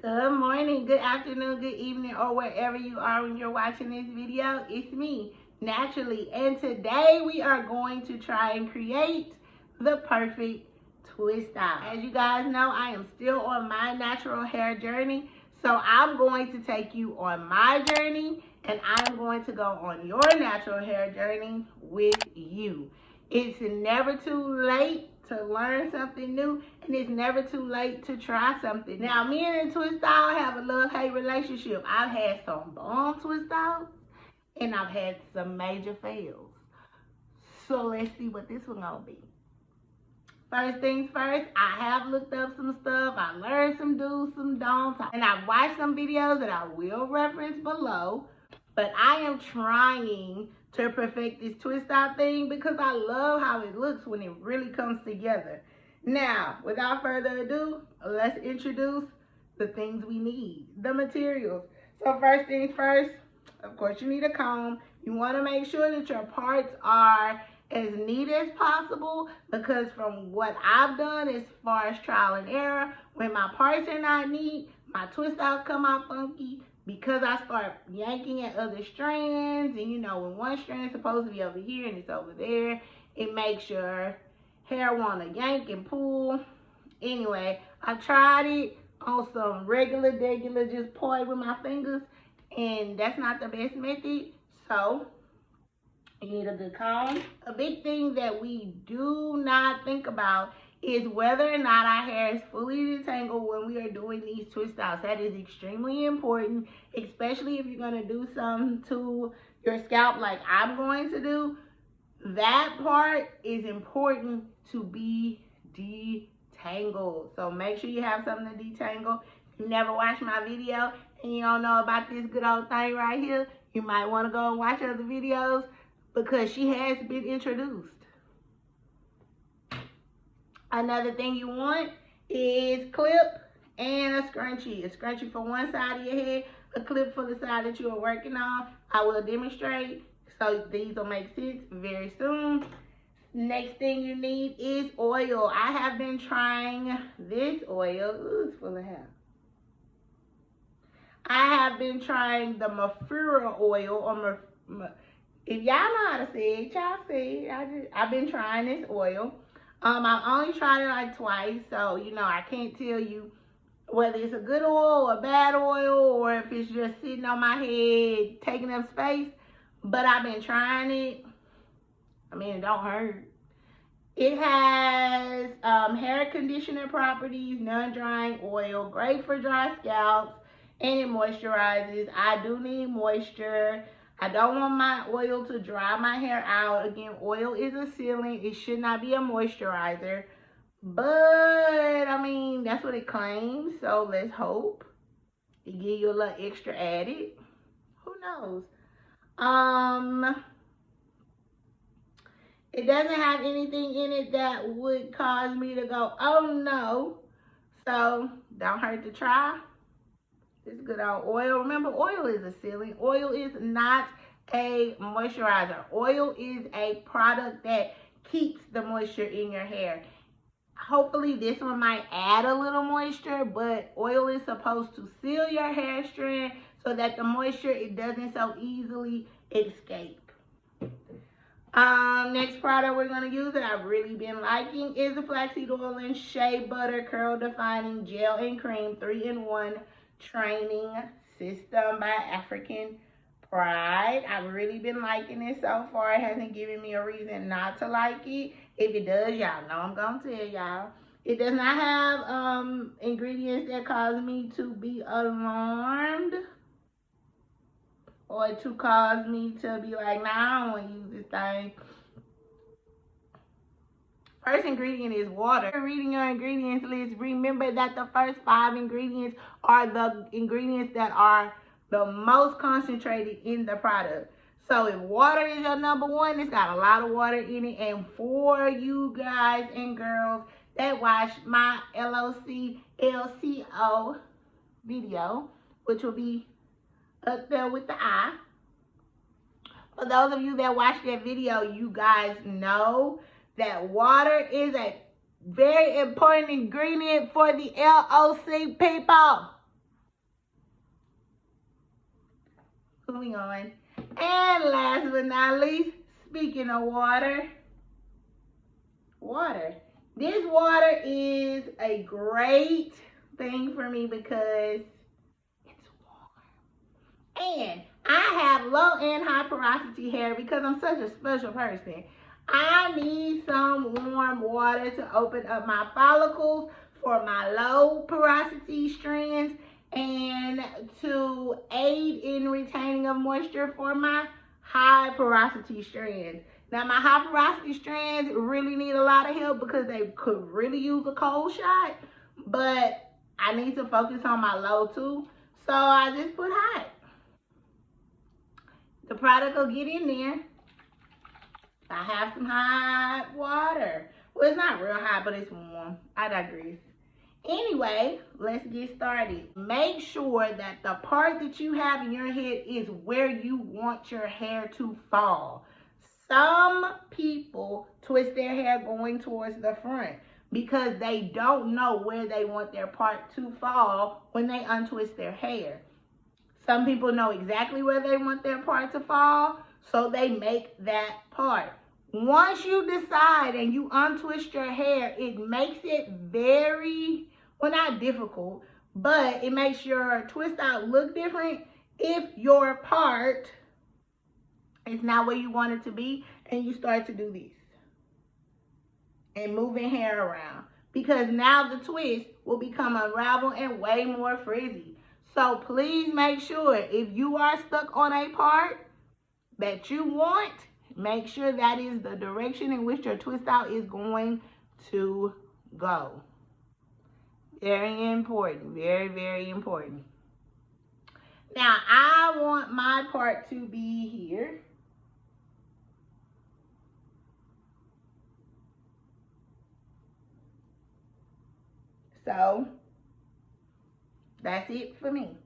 Good morning, good afternoon, good evening, or wherever you are when you're watching this video. It's me, Naturally, and today we are going to try and create the perfect twist out. As you guys know, I am still on my natural hair journey, so I'm going to take you on my journey, and I'm going to go on your natural hair journey with you. It's never too late to learn something new, and it's never too late to try something. Now, me and the twist out have a love-hate relationship. I've had some bomb twist outs, and I've had some major fails. So let's see what this one gonna be. First things first, I have looked up some stuff. I learned some do's, some don'ts, and I've watched some videos that I will reference below. But I am trying to perfect this twist out thing because I love how it looks when it really comes together. Now, without further ado, let's introduce the things we need, the materials. So first things first, of course you need a comb. You want to make sure that your parts are as neat as possible, because from what I've done as far as trial and error, when my parts are not neat, my twist outs come out funky, because I start yanking at other strands, and you know, when one strand is supposed to be over here and it's over there, it makes your hair want to yank and pull. Anyway, I tried it on some regular, just toy with my fingers, and that's not the best method. So you need a good comb. A big thing that we do not think about is whether or not our hair is fully detangled when we are doing these twist outs. That is extremely important, especially if you're going to do something to your scalp like I'm going to do. That part is important to be detangled. So make sure you have something to detangle. If you never watched my video and you don't know about this good old thing right here, you might want to go and watch other videos, because she has been introduced. Another thing you want is clip and a scrunchie. A scrunchie for one side of your head, a clip for the side that you are working on. I will demonstrate, so these will make sense very soon. Next thing you need is oil. I have been trying this oil. Ooh, it's full of hair. I have been trying the Mafura oil, or if y'all know how to say it, y'all say it. I've been trying this oil. I've only tried it like twice, so you know, I can't tell you whether it's a good oil or a bad oil, or if it's just sitting on my head taking up space. But I've been trying it. I mean, it don't hurt. It has hair conditioner properties, non-drying oil, great for dry scalps, and it moisturizes. I do need moisture. I don't want my oil to dry my hair out. Again, oil is a sealant. It should not be a moisturizer. But, I mean, that's what it claims. So, let's hope it gives you a little extra added. Who knows? It doesn't have anything in it that would cause me to go, oh no. So, don't hurt to try. This good old oil. Remember, oil is a sealant. Oil is not a moisturizer. Oil is a product that keeps the moisture in your hair. Hopefully this one might add a little moisture, but oil is supposed to seal your hair strand so that the moisture, it doesn't so easily escape. Next product we're going to use that I've really been liking is the flaxseed oil and shea butter curl defining gel and cream 3-in-1 training system by African Pride. I've really been liking it so far. It hasn't given me a reason not to like it. If it does, y'all know I'm gonna tell y'all. It does not have ingredients that cause me to be alarmed, or to cause me to be like, nah, I don't want to use this thing. First ingredient is water. Reading your ingredients list, remember that the first 5 ingredients are the ingredients that are the most concentrated in the product. So if water is your number one, it's got a lot of water in it. And for you guys and girls that watch my LOC video, which will be up there with the eye. For those of you that watch that video, you guys know that water is a very important ingredient for the LOC people. Moving on. And last but not least, speaking of water. This water is a great thing for me because it's warm. And I have low and high porosity hair because I'm such a special person. I need some warm water to open up my follicles for my low porosity strands and to aid in retaining of moisture for my high porosity strands. Now, my high porosity strands really need a lot of help because they could really use a cold shot, but I need to focus on my low too, so I just put hot. The product will get in there. I have some hot water. Well, it's not real hot, but it's warm. I digress. Anyway, let's get started. Make sure that the part that you have in your head is where you want your hair to fall. Some people twist their hair going towards the front because they don't know where they want their part to fall when they untwist their hair. Some people know exactly where they want their part to fall, so they make that part. Once you decide and you untwist your hair, it makes it very, well, not difficult, but it makes your twist out look different if your part is not where you want it to be and you start to do this and moving hair around, because now the twist will become unraveled and way more frizzy. So please make sure if you are stuck on a part that you want, make sure that is the direction in which your twist out is going to go. Very important. Very, very important. Now, I want my part to be here. So, that's it for me.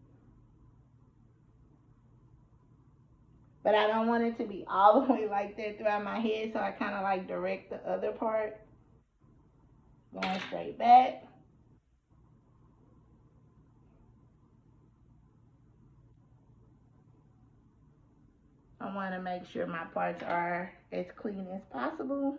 But I don't want it to be all the way like that throughout my head, so I kind of like direct the other part. Going straight back. I want to make sure my parts are as clean as possible.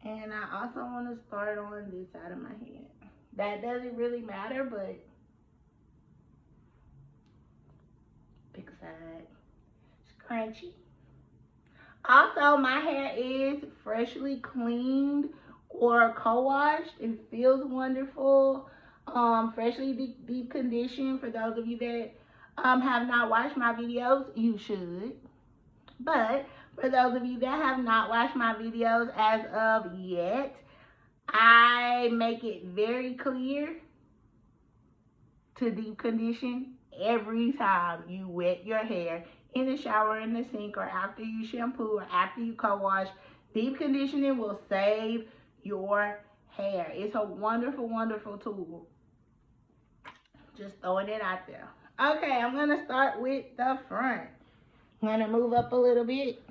And I also want to start on this side of my head. That doesn't really matter, but pick a side. Scrunchy. Also, my hair is freshly cleaned or co-washed. It feels wonderful. Freshly deep conditioned. For those of you that have not watched my videos, you should. But for those of you that have not watched my videos as of yet, I make it very clear to deep condition every time you wet your hair in the shower, in the sink, or after you shampoo or after you co-wash. Deep conditioning will save your hair. It's a wonderful, wonderful tool. Just throwing it out there. Okay, I'm going to start with the front. I'm going to move up a little bit.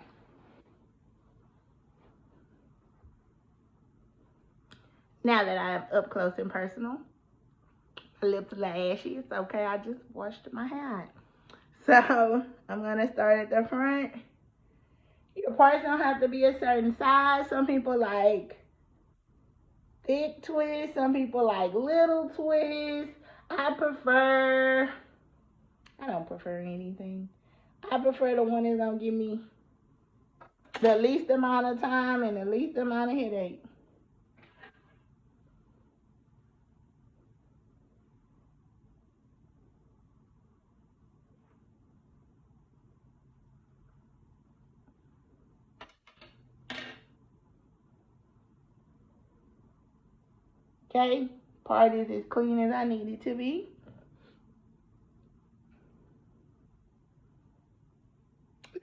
Now that I am up close and personal, my lips are ashy. It's okay, I just washed my hair. So I'm going to start at the front. Your parts don't have to be a certain size. Some people like thick twists. Some people like little twists. I don't prefer anything. I prefer the one that's going to give me the least amount of time and the least amount of headache. Okay, part is as clean as I need it to be.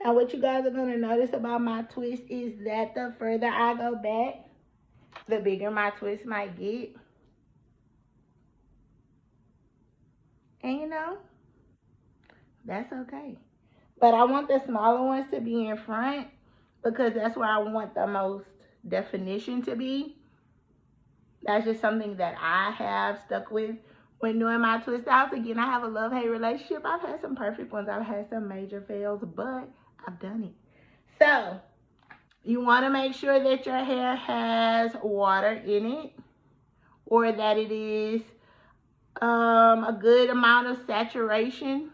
Now what you guys are going to notice about my twist is that the further I go back, the bigger my twist might get. And you know, that's okay. But I want the smaller ones to be in front because that's where I want the most definition to be. That's just something that I have stuck with when doing my twist outs. Again, I have a love-hate relationship. I've had some perfect ones. I've had some major fails, but I've done it. So, you want to make sure that your hair has water in it, or that it is a good amount of saturation,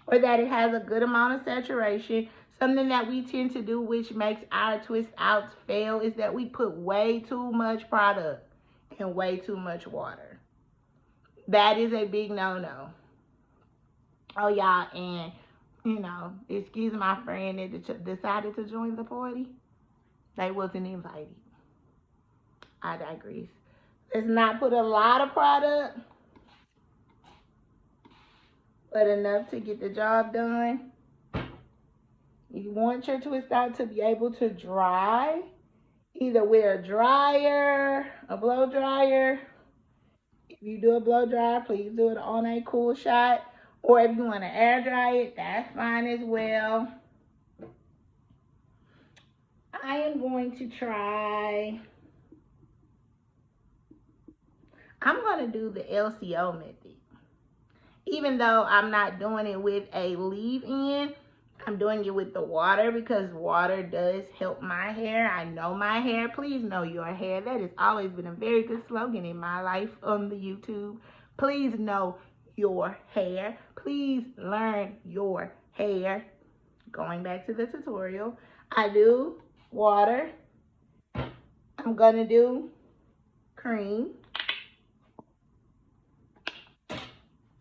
or that it has a good amount of saturation. Something that we tend to do, which makes our twist outs fail, is that we put way too much product and way too much water. That is a big no-no. Oh, y'all, and, you know, excuse my friend that decided to join the party. They wasn't invited. I digress. Let's not put a lot of product, but enough to get the job done. You want your twist out to be able to dry, either with a dryer, a blow dryer. If you do a blow dryer, please do it on a cool shot. Or if you want to air dry it, that's fine as well. I am going to try, I'm going to do the LCO method. Even though I'm not doing it with a leave-in, I'm doing it with the water because water does help my hair. I know my hair. Please know your hair. That has always been a very good slogan in my life on the YouTube. Please know your hair. Please learn your hair. Going back to the tutorial, I do water. I'm going to do cream.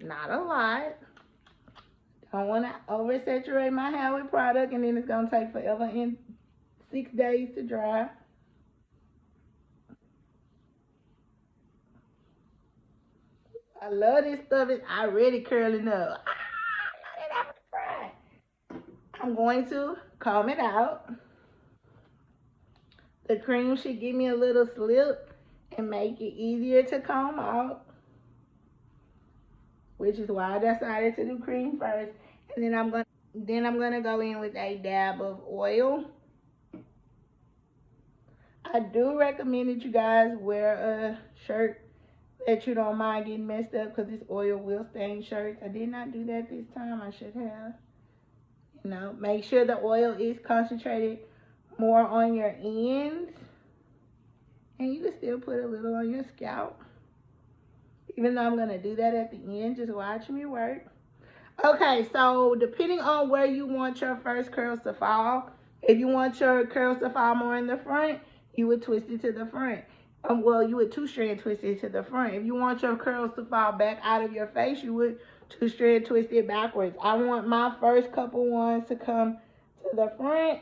Not a lot. Don't want to oversaturate my hair with product and then it's going to take forever and 6 days to dry. I love this stuff. It's already curling up. I'm going to comb it out. The cream should give me a little slip and make it easier to comb out, which is why I decided to do cream first. And then I'm gonna go in with a dab of oil. I do recommend that you guys wear a shirt that you don't mind getting messed up because this oil will stain shirts. I did not do that this time. I should have. You know, make sure the oil is concentrated more on your ends. And you can still put a little on your scalp. Even though I'm going to do that at the end, just watch me work. Okay, so depending on where you want your first curls to fall, if you want your curls to fall more in the front, you would twist it to the front. Well, you would two-strand twist it to the front. If you want your curls to fall back out of your face, you would two-strand twist it backwards. I want my first couple ones to come to the front.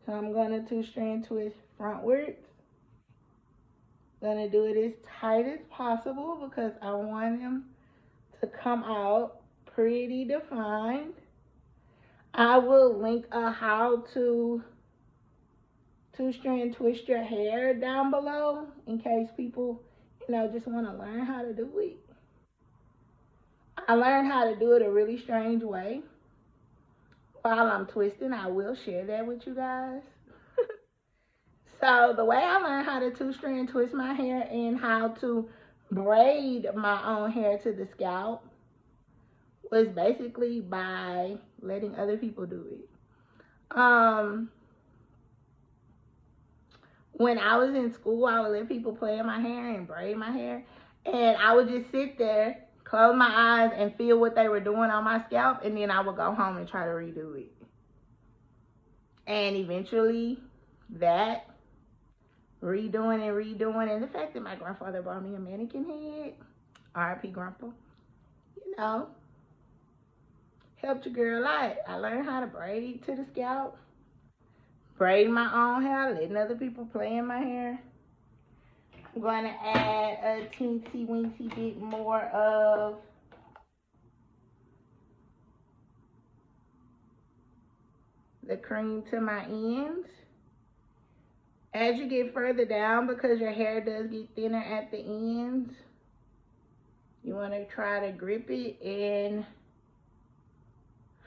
So I'm going to two-strand twist frontwards. Gonna do it as tight as possible because I want them to come out pretty defined. I will link a how to two-strand twist your hair down below in case people, you know, just want to learn how to do it. I learned how to do it a really strange way. While I'm twisting, I will share that with you guys. So the way I learned how to two-strand twist my hair and how to braid my own hair to the scalp was basically by letting other people do it. When I was in school, I would let people play in my hair and braid my hair. And I would just sit there, close my eyes, and feel what they were doing on my scalp. And then I would go home and try to redo it. And eventually, that redoing and the fact that my grandfather bought me a mannequin head, R.I.P. Grandpa, you know, helped your girl out. I learned how to braid to the scalp, braid my own hair, letting other people play in my hair. I'm going to add a teensy weensy bit more of the cream to my ends. As you get further down, because your hair does get thinner at the ends, you want to try to grip it and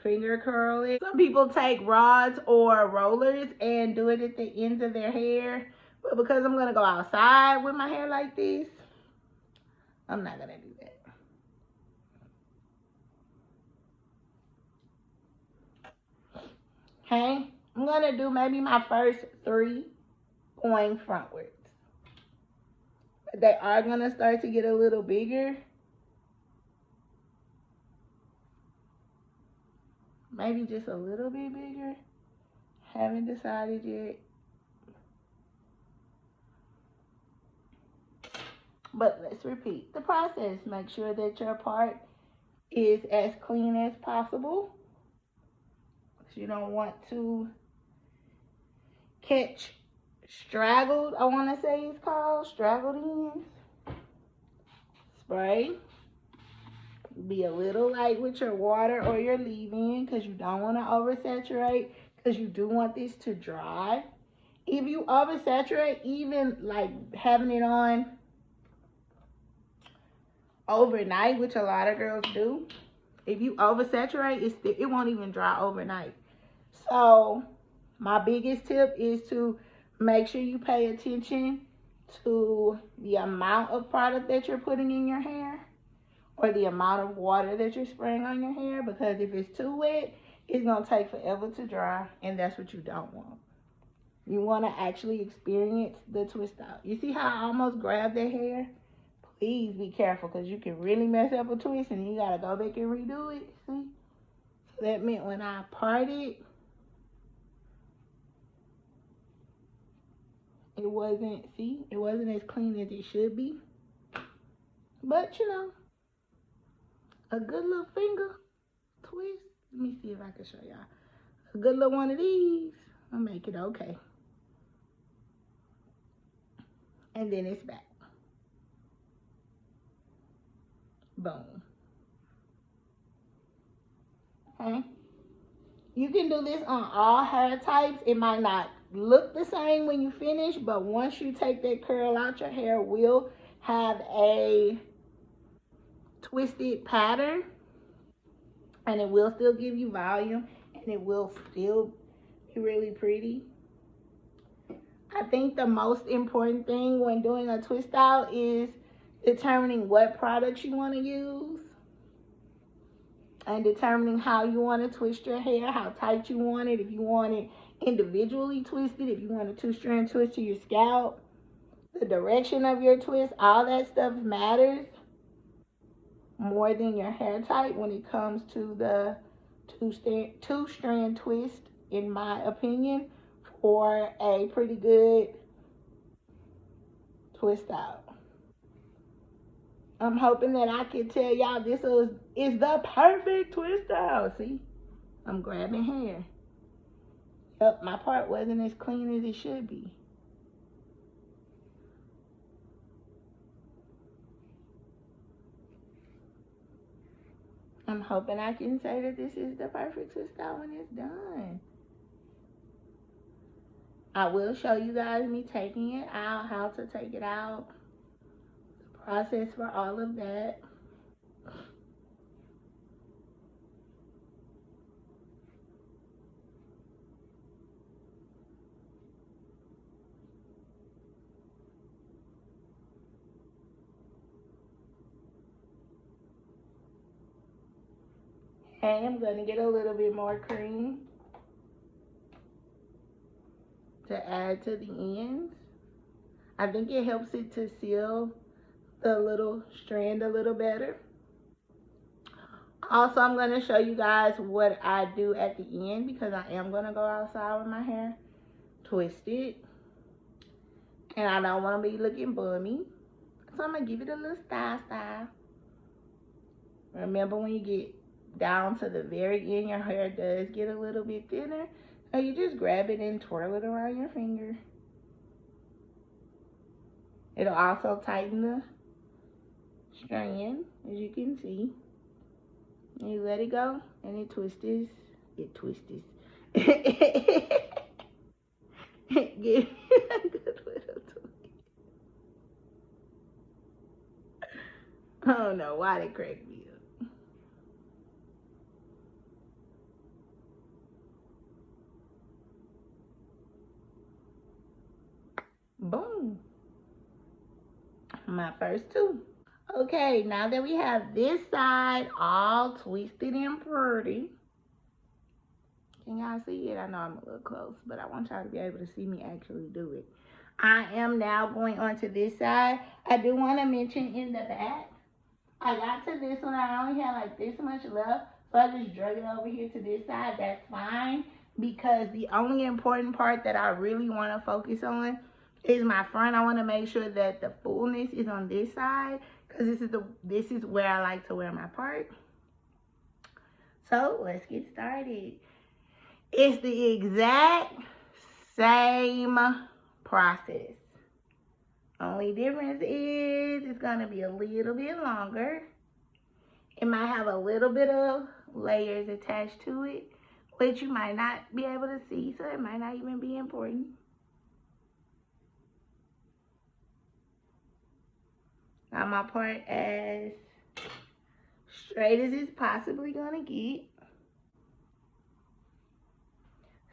finger curl it. Some people take rods or rollers and do it at the ends of their hair. But because I'm going to go outside with my hair like this, I'm not going to do that. Okay? I'm going to do maybe my first 3 going frontwards. But they are going to start to get a little bigger. Maybe just a little bit bigger. Haven't decided yet. But let's repeat the process. Make sure that your part is as clean as possible. You don't want to catch straggled, I want to say it's called, straggled ends. Spray. Be a little light with your water or your leave-in because you don't want to oversaturate, because you do want this to dry. If you oversaturate, even like having it on overnight, which a lot of girls do, if you oversaturate, it won't even dry overnight. So my biggest tip is to make sure you pay attention to the amount of product that you're putting in your hair or the amount of water that you're spraying on your hair, because if it's too wet, it's going to take forever to dry, and that's what you don't want. You want to actually experience the twist out. You see how I almost grabbed that hair? Please be careful, because you can really mess up a twist and you got to go back and redo it. See? So that meant when I parted, it wasn't as clean as it should be. But, you know, a good little finger twist. Let me see if I can show y'all. A good little one of these will make it okay. And then it's back. Boom. Okay. You can do this on all hair types. It might not look the same when you finish, but once you take that curl out, your hair will have a twisted pattern, and it will still give you volume, and it will still be really pretty. I think the most important thing when doing a twist out is determining what products you want to use and determining how you want to twist your hair, how tight you want it, if you want it individually twisted, if you want a 2-strand twist to your scalp, the direction of your twist, all that stuff matters more than your hair type when it comes to the 2-strand twist, in my opinion, for a pretty good twist out. I'm hoping that I can tell y'all this is the perfect twist out. See, I'm grabbing hair. Yep, my part wasn't as clean as it should be. I'm hoping I can say that this is the perfect twist out when it's done. I will show you guys me taking it out, how to take it out, the process for all of that. And I'm going to get a little bit more cream to add to the ends. I think it helps it to seal the little strand a little better. Also, I'm going to show you guys what I do at the end, because I am going to go outside with my hair twisted. And I don't want to be looking bummy. So I'm going to give it a little style. Remember, when you get down to the very end, your hair does get a little bit thinner. So you just grab it and twirl it around your finger. It'll also tighten the strand, as you can see. And you let it go, and it twists. Give me a good little twist. I don't know why they cracked me up. Boom. My first two. Okay, now that we have this side all twisted and pretty. Can y'all see it? I know I'm a little close, but I want y'all to be able to see me actually do it. I am now going on to this side. I do want to mention in the back, I got to this one. I only had like this much left, so I just drug it over here to this side. That's fine, because the only important part that I really want to focus on is my front. I want to make sure that the fullness is on this side, because this is where I like to wear my part. So let's get started. It's the exact same process. Only difference is it's going to be a little bit longer. It might have a little bit of layers attached to it, which you might not be able to see, so it might not even be important. Got my part as straight as it's possibly going to get.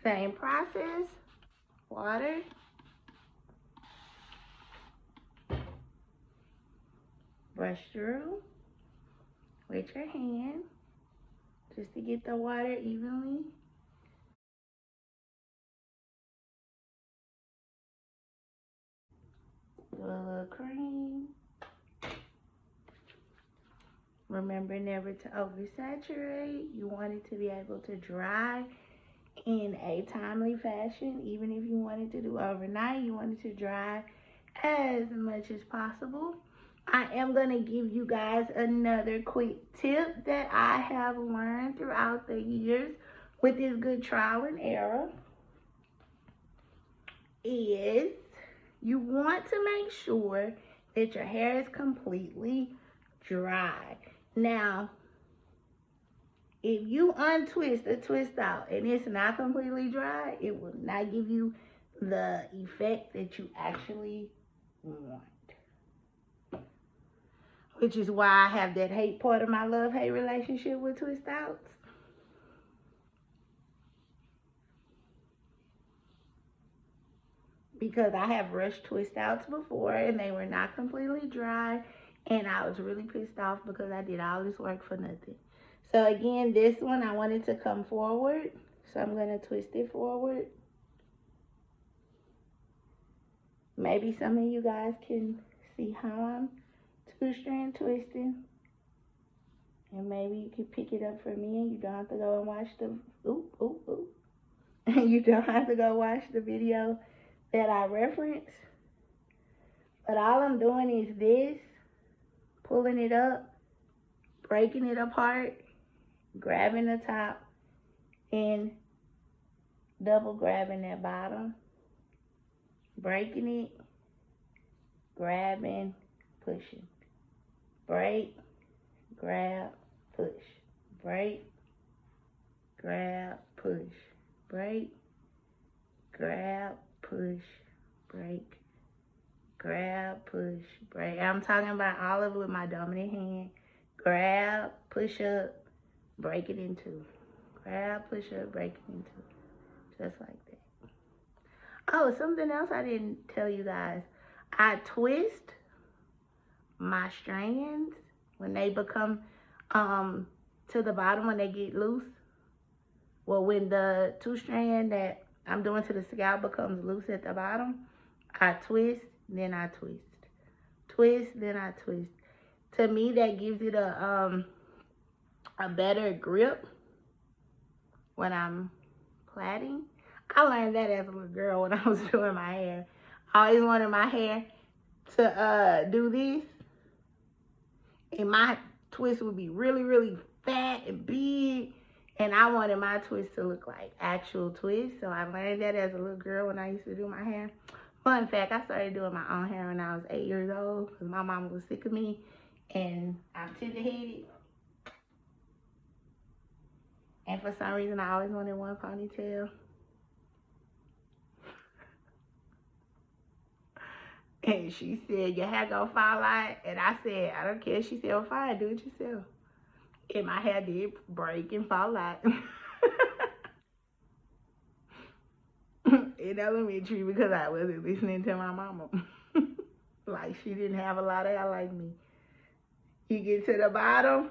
Same process, water, brush through with your hand just to get the water evenly. Do a little cream. Remember never to oversaturate. You want it to be able to dry in a timely fashion. Even if you wanted to do overnight, you want it to dry as much as possible. I am going to give you guys another quick tip that I have learned throughout the years with this good trial and error. Is you want to make sure that your hair is completely dry. Now, if you untwist a twist out and it's not completely dry, it will not give you the effect that you actually want. Which is why I have that hate part of my love-hate relationship with twist outs. Because I have rushed twist outs before and they were not completely dry. And I was really pissed off because I did all this work for nothing. So again, this one I wanted to come forward. So I'm going to twist it forward. Maybe some of you guys can see how I'm two-strand twisting. And maybe you can pick it up for me and you don't have to go and watch the, you don't have to go watch the video that I referenced. But all I'm doing is this, pulling it up, breaking it apart, grabbing the top, and double grabbing that bottom, breaking it, grabbing, pushing, break, grab, push, break, grab, push, break, grab, push, break, grab, push, break. I'm talking about all of it with my dominant hand. Grab, push up, break it in two. Grab, push up, break it in two. Just like that. Oh, something else I didn't tell you guys. I twist my strands when they become to the bottom, when they get loose. Well, when the two strand that I'm doing to the scalp becomes loose at the bottom, I twist, then I twist. Twist, then I twist. To me, that gives it a better grip when I'm plaiting. I learned that as a little girl when I was doing my hair. I always wanted my hair to do this, and my twist would be really, really fat and big, and I wanted my twist to look like actual twists. So I learned that as a little girl when I used to do my hair. Fun fact, I started doing my own hair when I was 8 years old because my mama was sick of me, and I'm tender-headed. And for some reason, I always wanted one ponytail. And she said, your hair gonna fall out. And I said, I don't care. She said, well, fine, do it yourself. And my hair did break and fall out. In elementary, because I wasn't listening to my mama. Like, she didn't have a lot of hair like me. You get to the bottom,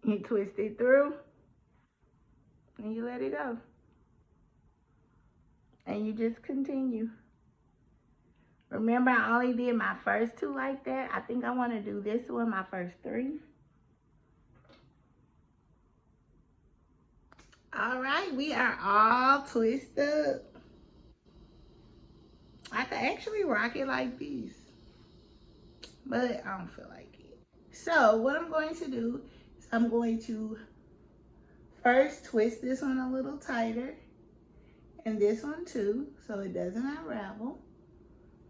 you twist it through, and you let it go. And you just continue. Remember, I only did my first 2 like that. I think I want to do this one, my first 3. All right, we are all twisted. I could actually rock it like this, but I don't feel like it. So what I'm going to do is I'm going to first twist this one a little tighter, and this one too, so it doesn't unravel.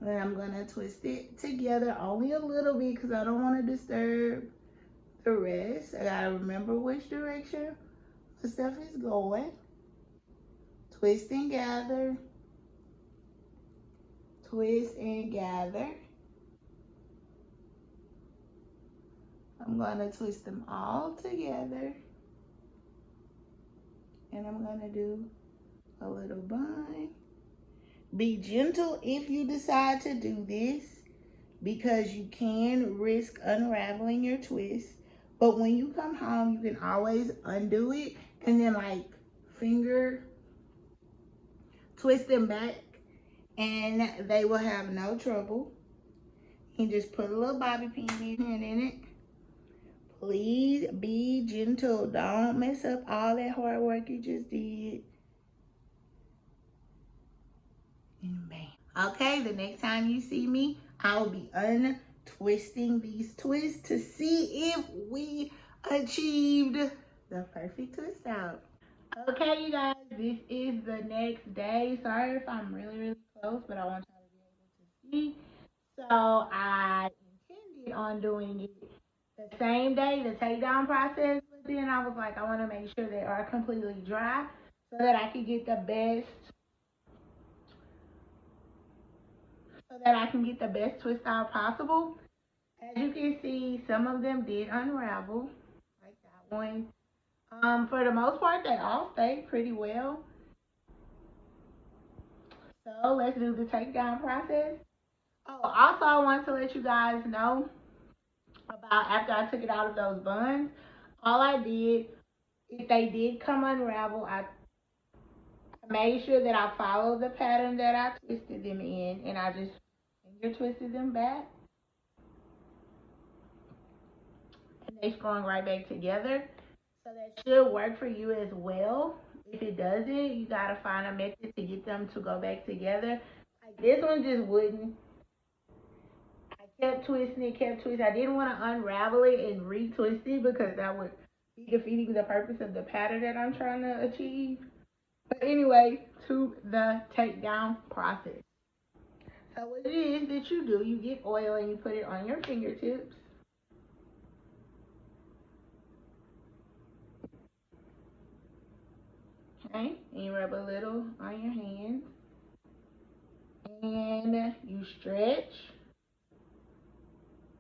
Then I'm going to twist it together only a little bit because I don't want to disturb the rest. I got to remember which direction the stuff is going. Twist and gather. Twist and gather. I'm going to twist them all together. And I'm going to do a little bun. Be gentle if you decide to do this, because you can risk unraveling your twist. But when you come home, you can always undo it and then like finger twist them back, and they will have no trouble. You just put a little bobby pin in it. Please be gentle. Don't mess up all that hard work you just did. And bam. Okay, the next time you see me, I will be untwisting these twists to see if we achieved the perfect twist out. Okay, you guys, this is the next day. Sorry if I'm really close, but I want y'all to be able to see. So I intended on doing it the same day, the takedown process, but then I was like, I want to make sure they are completely dry so that I can get the best, twist out possible. As you can see, some of them did unravel, like that one. For the most part, they all stayed pretty well. So let's do the takedown process. Oh, also I want to let you guys know about after I took it out of those buns, all I did, if they did come unravel, I made sure that I followed the pattern that I twisted them in, and I just finger twisted them back, and they sprung right back together. So that should work for you as well. If it doesn't, you gotta find a method to get them to go back together. Like this one just wouldn't. I kept twisting it. I didn't want to unravel it and retwist it because that would be defeating the purpose of the pattern that I'm trying to achieve. But anyway, to the takedown process. So what it is that you do, you get oil and you put it on your fingertips. Okay, and you rub a little on your hands. And you stretch.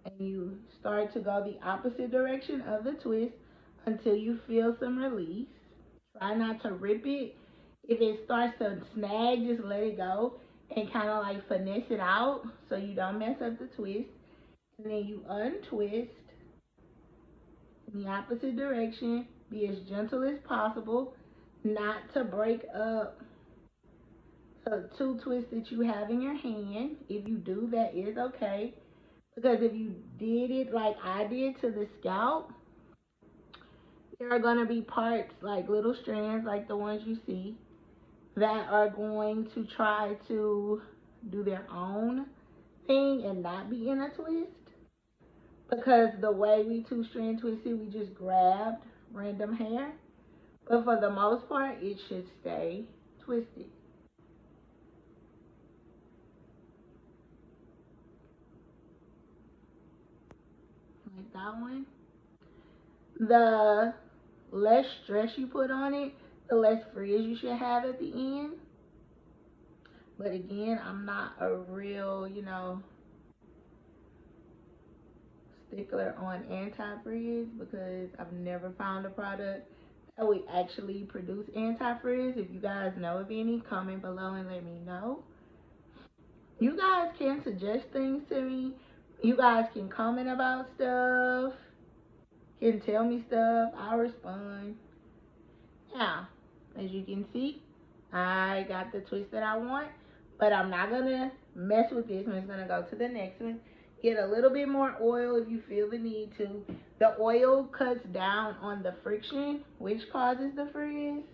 And you start to go the opposite direction of the twist until you feel some release. Try not to rip it. If it starts to snag, just let it go and kind of like finesse it out so you don't mess up the twist. And then you untwist in the opposite direction. Be as gentle as possible, not to break up the 2 twists that you have in your hand. If you do, that is okay. Because if you did it like I did to the scalp, there are going to be parts like little strands like the ones you see that are going to try to do their own thing and not be in a twist. Because the way we 2-strand twisted, we just grabbed random hair. But for the most part, it should stay twisted. Like that one. The less stress you put on it, the less frizz you should have at the end. But again, I'm not a real, stickler on anti-frizz because I've never found a product that would actually produce anti-frizz. If you guys know of any, comment below and let me know. You guys can suggest things to me. You guys can comment about stuff, can tell me stuff. I'll respond. Now, as you can see, I got the twist that I want, but I'm not gonna mess with this. I'm just gonna go to the next one. Get a little bit more oil if you feel the need to. The oil cuts down on the friction, which causes the frizz.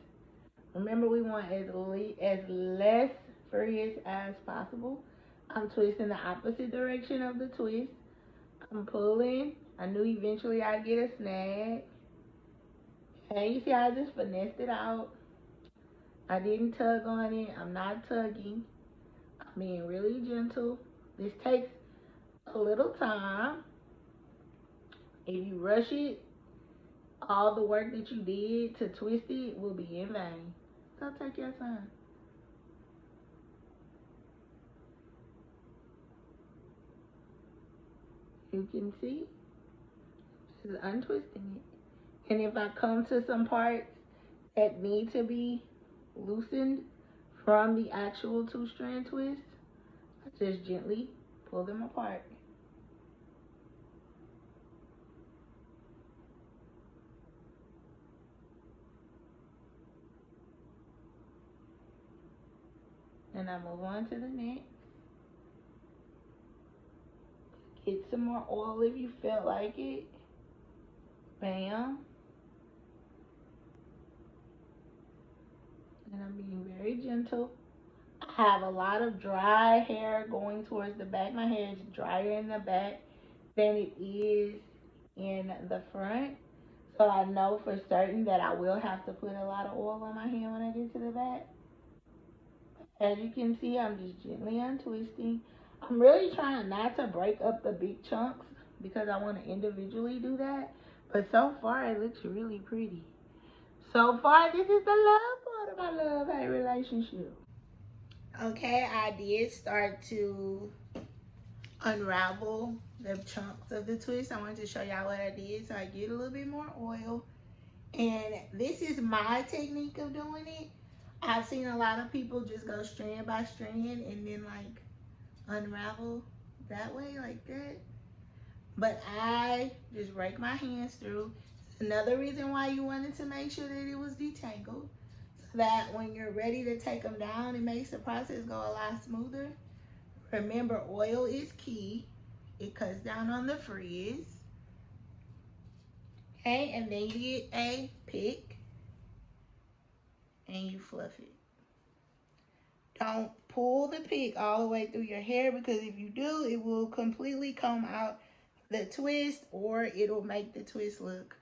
Remember, we want as less frizz as possible. I'm twisting the opposite direction of the twist. I'm pulling. I knew eventually I'd get a snag. Okay, you see how I just finessed it out. I didn't tug on it. I'm not tugging. I'm being really gentle. This takes a little time. If you rush it, all the work that you did to twist it will be in vain. So take your time. You can see, just untwisting it. And if I come to some parts that need to be loosened from the actual 2-strand twist, I just gently pull them apart. And I move on to the next. Get some more oil if you feel like it. Bam. And I'm being very gentle. I have a lot of dry hair going towards the back. My hair is drier in the back than it is in the front. So I know for certain that I will have to put a lot of oil on my hand when I get to the back. As you can see, I'm just gently untwisting. I'm really trying not to break up the big chunks because I want to individually do that. But so far, it looks really pretty. So far, this is the love part of my love-hate relationship. Okay, I did start to unravel the chunks of the twist. I wanted to show y'all what I did. So I get a little bit more oil. And this is my technique of doing it. I've seen a lot of people just go strand by strand and then like unravel that way like that. But I just rake my hands through. Another reason why you wanted to make sure that it was detangled, so that when you're ready to take them down, it makes the process go a lot smoother. Remember, oil is key. It cuts down on the frizz. Okay, and then you get a pick and you fluff it. Don't pull the pick all the way through your hair, because if you do, it will completely comb out the twist, or it'll make the twist look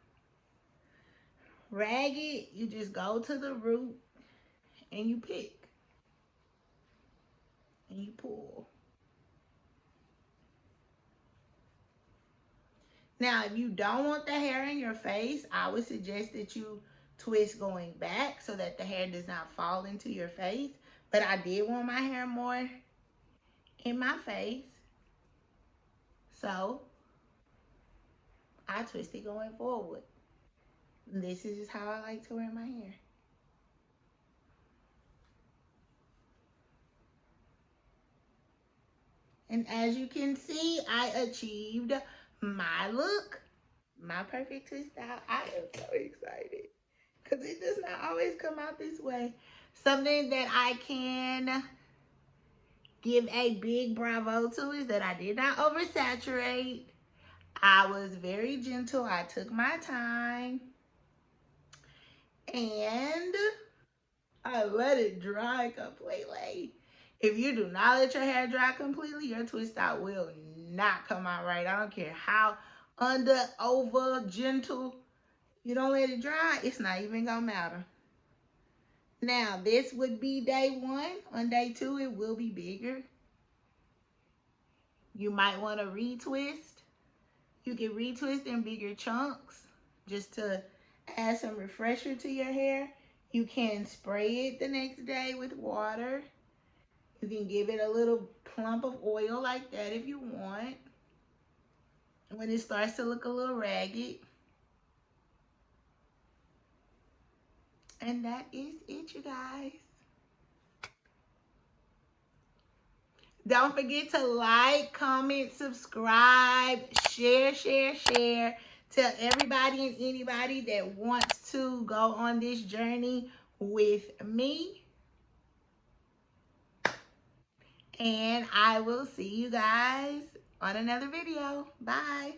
ragged. You just go to the root and you pick and you pull. Now, if you don't want the hair in your face, I would suggest that you twist going back so that the hair does not fall into your face. But I did want my hair more in my face, so I twisted going forward. This is just how I like to wear my hair. And as you can see, I achieved my look, my perfect twist out. I am so excited because it does not always come out this way. Something that I can give a big bravo to is that I did not oversaturate. I was very gentle. I took my time. And I let it dry completely. If you do not let your hair dry completely, your twist out will not come out right. I don't care how under, over, gentle. You don't let it dry, it's not even gonna matter. Now, this would be day 1. On day 2, it will be bigger. You might want to retwist. You can retwist in bigger chunks just to add some refresher to your hair. You can spray it the next day with water. You can give it a little clump of oil like that if you want. When it starts to look a little ragged. And that is it, you guys. Don't forget to like, comment, subscribe, share. Tell everybody and anybody that wants to go on this journey with me. And I will see you guys on another video. Bye.